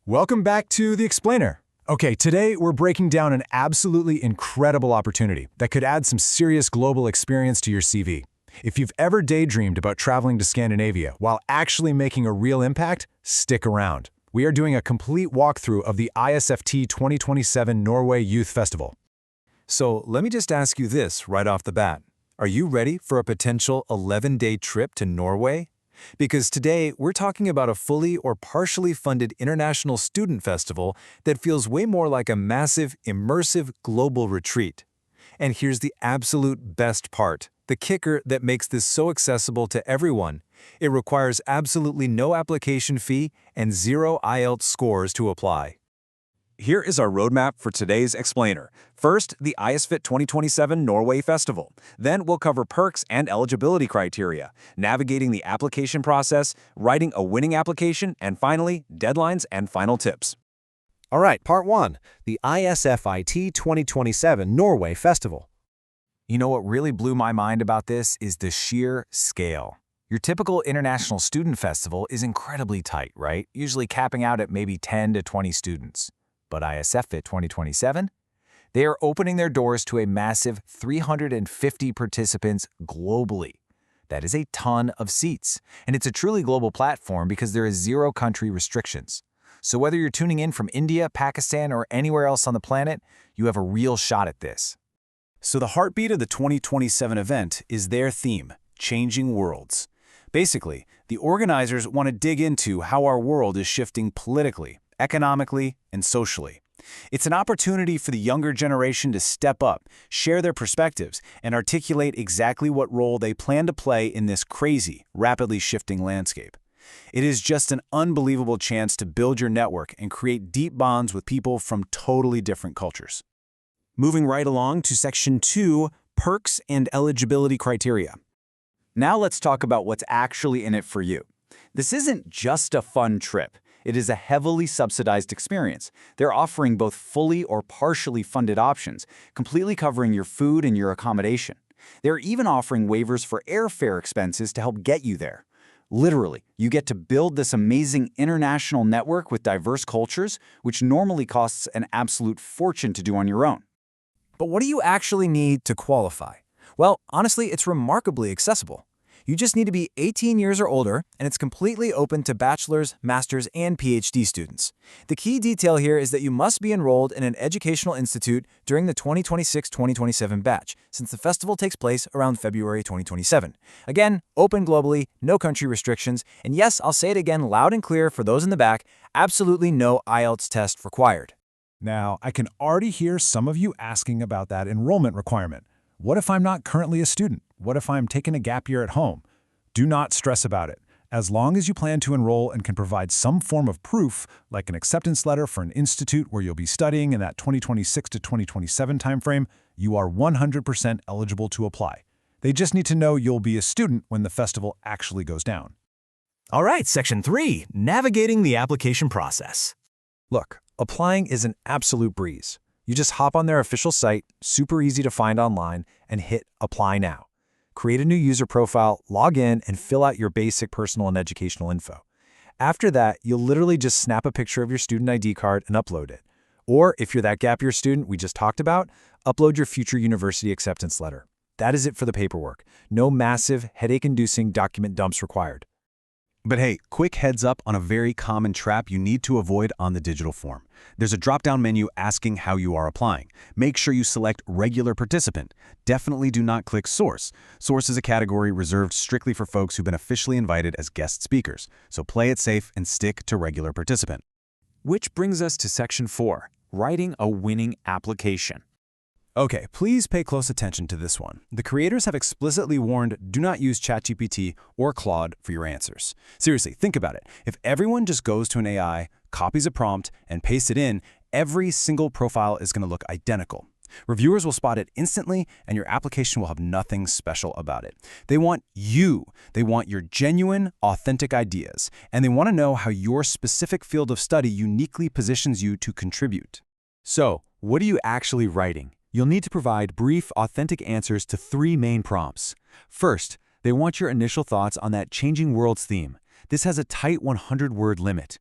Welcome back to The Explainer. Okay, today we're breaking down an absolutely incredible opportunity that could add some serious global experience to your CV. If you've ever daydreamed about traveling to Scandinavia while actually making a real impact, stick around. We are doing a complete walkthrough of the ISFiT 2027 Norway Youth Festival. So let me just ask you this right off the bat. Are you ready for a potential 11-day trip to Norway? Because today, we're talking about a fully or partially funded international student festival that feels way more like a massive, immersive global retreat. And here's the absolute best part, the kicker that makes this so accessible to everyone. It requires absolutely no application fee and 0 IELTS scores to apply. Here is our roadmap for today's explainer. First, the ISFiT 2027 Norway Festival. Then we'll cover perks and eligibility criteria, navigating the application process, writing a winning application, and finally, deadlines and final tips. All right, Part 1, the ISFiT 2027 Norway Festival. You know what really blew my mind about this is the sheer scale. Your typical international student festival is incredibly tight, right? Usually capping out at maybe 10 to 20 students. But ISFiT 2027? They are opening their doors to a massive 350 participants globally. That is a ton of seats, and it's a truly global platform because there is 0 country restrictions. So whether you're tuning in from India, Pakistan, or anywhere else on the planet, you have a real shot at this. So the heartbeat of the 2027 event is their theme, Changing Worlds. Basically, the organizers want to dig into how our world is shifting politically, economically, and socially. It's an opportunity for the younger generation to step up, share their perspectives, and articulate exactly what role they plan to play in this crazy, rapidly shifting landscape. It is just an unbelievable chance to build your network and create deep bonds with people from totally different cultures. Moving right along to Section 2, Perks and Eligibility Criteria. Now let's talk about what's actually in it for you. This isn't just a fun trip. It is a heavily subsidized experience. They're offering both fully or partially funded options, completely covering your food and your accommodation. They're even offering waivers for airfare expenses to help get you there. Literally, you get to build this amazing international network with diverse cultures, which normally costs an absolute fortune to do on your own. But what do you actually need to qualify? Well, honestly, it's remarkably accessible. You just need to be 18 years or older, and it's completely open to bachelor's, master's, and PhD students. The key detail here is that you must be enrolled in an educational institute during the 2026-2027 batch, since the festival takes place around February 2027. Again, open globally, no country restrictions, and yes, I'll say it again loud and clear for those in the back, absolutely no IELTS test required. Now, I can already hear some of you asking about that enrollment requirement. What if I'm not currently a student? What if I'm taking a gap year at home? Do not stress about it. As long as you plan to enroll and can provide some form of proof, like an acceptance letter for an institute where you'll be studying in that 2026 to 2027 timeframe, you are 100% eligible to apply. They just need to know you'll be a student when the festival actually goes down. All right, Section 3, Navigating the Application Process. Look, applying is an absolute breeze. You just hop on their official site, super easy to find online, and hit Apply Now. Create a new user profile, log in, and fill out your basic personal and educational info. After that, you'll literally just snap a picture of your student ID card and upload it. Or if you're that gap year student we just talked about, upload your future university acceptance letter. That is it for the paperwork. No massive, headache-inducing document dumps required. But hey, quick heads up on a very common trap you need to avoid on the digital form. There's a drop-down menu asking how you are applying. Make sure you select Regular Participant. Definitely do not click Source. Source is a category reserved strictly for folks who've been officially invited as guest speakers, so play it safe and stick to Regular Participant. Which brings us to Section 4, Writing a Winning Application. Okay, please pay close attention to this one. The creators have explicitly warned, do not use ChatGPT or Claude for your answers. Seriously, think about it. If everyone just goes to an AI, copies a prompt, and pastes it in, every single profile is going to look identical. Reviewers will spot it instantly, and your application will have nothing special about it. They want you. They want your genuine, authentic ideas, and they want to know how your specific field of study uniquely positions you to contribute. So, what are you actually writing? You'll need to provide brief, authentic answers to 3 main prompts. First, they want your initial thoughts on that changing worlds theme. This has a tight 100-word limit.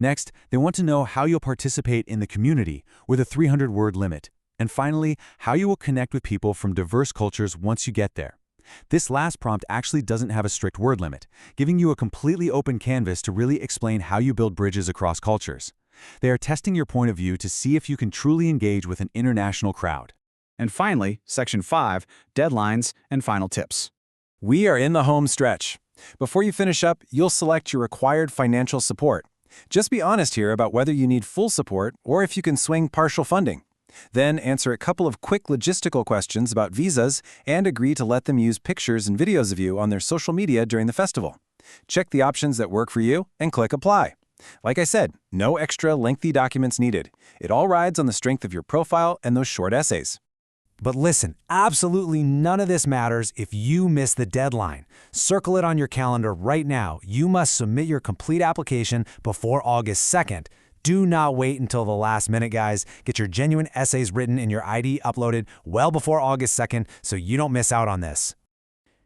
Next, they want to know how you'll participate in the community with a 300-word limit. And finally, how you will connect with people from diverse cultures once you get there. This last prompt actually doesn't have a strict word limit, giving you a completely open canvas to really explain how you build bridges across cultures. They are testing your point of view to see if you can truly engage with an international crowd. And finally, Section 5, Deadlines and Final Tips. We are in the home stretch. Before you finish up, you'll select your required financial support. Just be honest here about whether you need full support or if you can swing partial funding. Then answer a couple of quick logistical questions about visas and agree to let them use pictures and videos of you on their social media during the festival. Check the options that work for you and click Apply. Like I said, no extra lengthy documents needed. It all rides on the strength of your profile and those short essays. But listen, absolutely none of this matters if you miss the deadline. Circle it on your calendar right now. You must submit your complete application before August 2nd. Do not wait until the last minute, guys. Get your genuine essays written and your ID uploaded well before August 2nd so you don't miss out on this.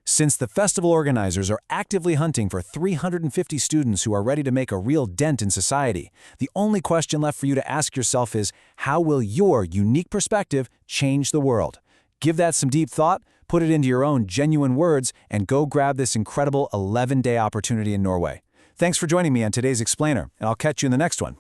Since the festival organizers are actively hunting for 350 students who are ready to make a real dent in society, the only question left for you to ask yourself is, how will your unique perspective change the world? Give that some deep thought, put it into your own genuine words, and go grab this incredible 11-day opportunity in Norway. Thanks for joining me on today's Explainer, and I'll catch you in the next one.